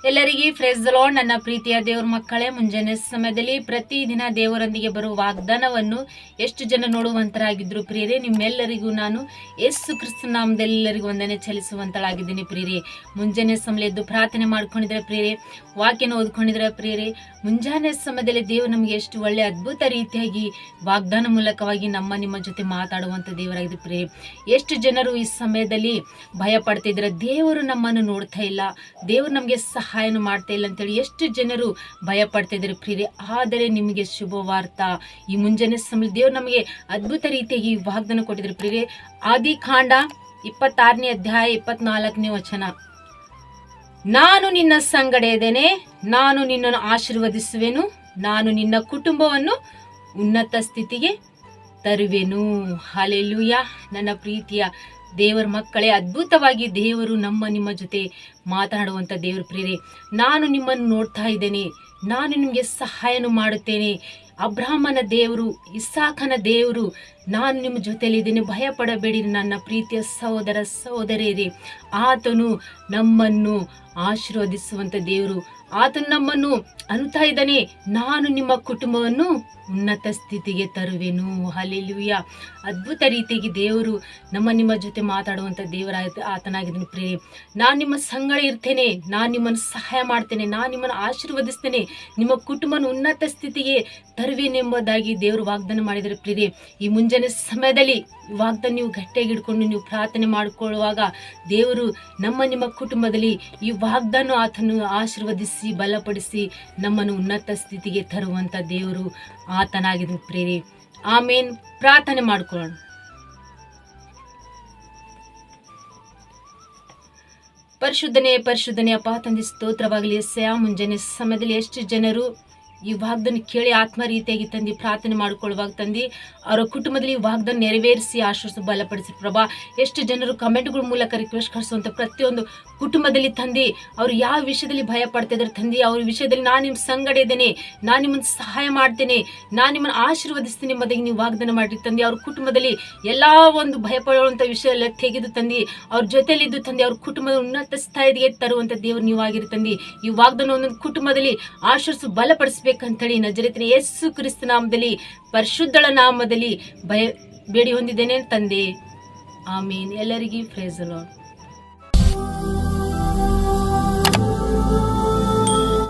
ಎಲ್ಲರಿಗೂ praise the lord. ನನ್ನ ಪ್ರೀತಿಯ ದೇವರ ಮಕ್ಕಳೇ, ಮುಂಜಾನೆ ಸಮಯದಲ್ಲಿ ಪ್ರತಿದಿನ ದೇವರೊಂದಿಗೆ ಬರುವ ವಾಗ್ದಾನವನ್ನು ಎಷ್ಟು ಜನ ನೋಡುವಂತರಾಗಿದ್ರು ಪ್ರಿಯರೇ, ನಿಮ್ಮೆಲ್ಲರಿಗೂ ನಾನು ಯೇಸು ಕ್ರಿಸ್ತ ನಾಮದಲ್ಲಿ ಎಲ್ಲರಿಗೂ ವಂದನೆ ಚಲಿಸುವಂತಳಾಗಿದ್ದೀನಿ ಪ್ರಿಯರೇ. ಮುಂಜಾನೆ ಸಮಯ ಎದ್ದು ಪ್ರಾರ್ಥನೆ ಮಾಡ್ಕೊಂಡಿದ್ರೆ ಪ್ರಿಯರೇ, ವಾಕ್ಯನ ಓದ್ಕೊಂಡಿದ್ರೆ ಪ್ರಿಯರೇ, ಮುಂಜಾನೆ ಸಮಯದಲ್ಲಿ ದೇವರು ನಮಗೆ ಎಷ್ಟು ಒಳ್ಳೆ ಅದ್ಭುತ ರೀತಿಯಾಗಿ ವಾಗ್ದಾನ ಮೂಲಕವಾಗಿ ನಿಮ್ಮ ಜೊತೆ ಮಾತಾಡುವಂತ ದೇವರಾಗಿದೆ ಪ್ರಿಯರೇ. ಎಷ್ಟು ಜನರು ಈ ಸಮಯದಲ್ಲಿ ಭಯ ಪಡ್ತಿದ್ರೆ, ದೇವರು ನಮ್ಮನ್ನು ನೋಡ್ತಾ ಇಲ್ಲ, ದೇವರು ನಮಗೆ ಸಹಾಯನ ಮಾಡ್ತಾ ಇಲ್ಲ ಅಂತೇಳಿ ಎಷ್ಟು ಜನರು ಭಯ ಪಡ್ತಿದ್ದಾರೆ ಪ್ರಿಯರೇ. ಆದರೆ ನಿಮಗೆ ಶುಭವಾರ್ತ, ಈ ಮುಂಜಾನೆ ಸಮಯ ದೇವರು ನಮಗೆ ಅದ್ಭುತ ರೀತಿಯಾಗಿ ವಾಗ್ದಾನ ಕೊಟ್ಟಿದ್ರು ಪ್ರಿಯರೇ. ಆದಿಕಾಂಡ 26ನೇ ಅಧ್ಯಾಯ 24ನೇ ವಚನ, ನಾನು ನಿನ್ನ ಸಂಗಡ ಇದ್ದೇನೆ, ನಾನು ನಿನ್ನನ್ನು ಆಶೀರ್ವದಿಸುವೆನು, ನಾನು ನಿನ್ನ ಕುಟುಂಬವನ್ನು ಉನ್ನತ ಸ್ಥಿತಿಗೆ ತರುವೆನು. ಹಲ್ಲೆಲೂಯಾ. ನನ್ನ ಪ್ರೀತಿಯ ದೇವರ ಮಕ್ಕಳೇ, ಅದ್ಭುತವಾಗಿ ದೇವರು ನಿಮ್ಮ ಜೊತೆ ಮಾತನಾಡುವಂಥ ದೇವರು ಪ್ರಿಯರೇ. ನಾನು ನಿಮ್ಮನ್ನು ನೋಡ್ತಾ ಇದ್ದೇನೆ, ನಾನು ನಿಮಗೆ ಸಹಾಯನ ಮಾಡುತ್ತೇನೆ. ಅಬ್ರಹಾಮನ ದೇವರು, ಇಸಾಕನ ದೇವರು, ನಾನು ನಿಮ್ಮ ಜೊತೆಯಲ್ಲಿದ್ದೇನೆ, ಭಯ ಪಡಬೇಡಿ ನನ್ನ ಪ್ರೀತಿಯ ಸಹೋದರ ಸಹೋದರಿಯರೇ. ಆತನು ನಮ್ಮನ್ನು ಆಶೀರ್ವದಿಸುವಂಥ ದೇವರು, ಆತನು ನಮ್ಮನ್ನು ಅನ್ನುತ್ತಾ ಇದ್ದಾನೆ, ನಾನು ನಿಮ್ಮ ಕುಟುಂಬವನ್ನು ಉನ್ನತ ಸ್ಥಿತಿಗೆ ತರುವೆನು. ಹಲ್ಲೆಲೂಯಾ. ಅದ್ಭುತ ರೀತಿಯಾಗಿ ದೇವರು ನಿಮ್ಮ ಜೊತೆ ಮಾತಾಡುವಂಥ ದೇವರ ಆತನಾಗಿದ್ದಾನೆ ಪ್ರಿಯರೇ. ನಾನು ನಿಮ್ಮ ಸಂಗಡ ಇರ್ತೇನೆ, ನಾನು ನಿಮ್ಮನ್ನು ಸಹಾಯ ಮಾಡ್ತೇನೆ, ನಾನು ನಿಮ್ಮನ್ನು ಆಶೀರ್ವದಿಸ್ತೇನೆ, ನಿಮ್ಮ ಕುಟುಂಬನ ಉನ್ನತ ಸ್ಥಿತಿಗೆ ತರುವೇನೆಂಬುದಾಗಿ ದೇವರು ವಾಗ್ದಾನ ಮಾಡಿದರೆ ಪ್ರಿಯರೇ. ಈ ಮುಂಜಾನೆ ಸಮಯದಲ್ಲಿ ವಾಗ್ದಾನ ನೀವು ಗಟ್ಟಿಯಾಗಿ ಹಿಡ್ಕೊಂಡು ನೀವು ಪ್ರಾರ್ಥನೆ ಮಾಡಿಕೊಳ್ಳುವಾಗ ದೇವರು ನಿಮ್ಮ ಕುಟುಂಬದಲ್ಲಿ ಈ ವಾಗ್ದಾನ ಆತನು ಆಶೀರ್ವದಿಸಿ ಬಲಪಡಿಸಿ ನಮ್ಮನ್ನು ಉನ್ನತ ಸ್ಥಿತಿಗೆ ತರುವಂತ ದೇವರು ಆತನಾಗಿದ್ದು ಪ್ರಿಯರೇ. ಆಮೇನ್. ಪ್ರಾರ್ಥನೆ ಮಾಡ್ಕೊಳ್ಳೋಣ. ಪರಿಶುದ್ಧನೇ ಅಪ್ಪ ತಂದೆ, ಸ್ತೋತ್ರವಾಗಲಿ ಎಸ್ಸಯ್ಯ. ಮುಂಜಾನೆ ಸಮಯದಲ್ಲಿ ಎಷ್ಟು ಜನರು ಈ ವಾಗ್ದಾನ ಕೇಳಿ ಆತ್ಮ ರೀತಿಯಾಗಿ ತಂದು ಪ್ರಾರ್ಥನೆ ಮಾಡಿಕೊಳ್ಳುವಾಗ ತಂದು ಅವರ ಕುಟುಂಬದಲ್ಲಿ ಈ ವಾಗ್ದಾನ ನೆರವೇರಿಸಿ ಆಶ್ವಾಸ ಬಲಪಡಿಸಿ ಪ್ರಭಾ. ಎಷ್ಟು ಜನರು ಕಮೆಂಟ್ಗಳ ಮೂಲಕ ರಿಕ್ವೆಸ್ಟ್ ಕಳಿಸುವಂಥ ಪ್ರತಿಯೊಂದು ಕುಟುಂಬದಲ್ಲಿ ತಂದು ಅವರು ಯಾವ ವಿಷಯದಲ್ಲಿ ಭಯ ಪಡ್ತಾ ಇದ್ದಾರೆ ತಂದು, ಅವ್ರ ವಿಷಯದಲ್ಲಿ ನಾನು ನಿಮ್ಮ ಸಂಗಡ ಇದ್ದೇನೆ, ನಾನು ನಿಮ್ಮನ್ನು ಸಹಾಯ ಮಾಡ್ತೇನೆ, ನಾನು ನಿಮ್ಮನ್ನು ಆಶೀರ್ವದಿಸ್ತೀನಿ ಎಂಬುದಾಗಿ ನೀವು ವಾಗ್ದಾನ ಮಾಡಿ ತಂದು, ಅವ್ರ ಕುಟುಂಬದಲ್ಲಿ ಎಲ್ಲ ಒಂದು ಭಯ ಪಡುವಂಥ ವಿಷಯ ಎಲ್ಲ ತೆಗೆದು ತಂದು ಅವ್ರ ಜೊತೆಯಲ್ಲಿದ್ದು ತಂದು ಅವ್ರ ಕುಟುಂಬದ ಉನ್ನತ ಸ್ಥಾಯಿಗೆ ತರುವಂಥ ದೇವರು ನೀವಾಗಿರು ತಂದು, ಈ ವಾಗ್ದಾನ ಒಂದೊಂದು ಕುಟುಂಬದಲ್ಲಿ ಆಶ್ವಾಸ ಬಲಪಡಿಸಬೇಕಂತೇಳಿ ನಜರೇತಿನ ಯೇಸು ಕ್ರಿಸ್ತ ನಾಮದಲ್ಲಿ ಪರಿಶುದ್ಧಳ ನಾಮದಲ್ಲಿ ಬೇಡಿ ಹೊಂದಿದ್ದೇನೆ ತಂದೆ. ಆಮೀನ್. ಎಲ್ಲರಿಗೂ ಪ್ರೈಸ್ ದಿ ಲಾರ್ಡ್.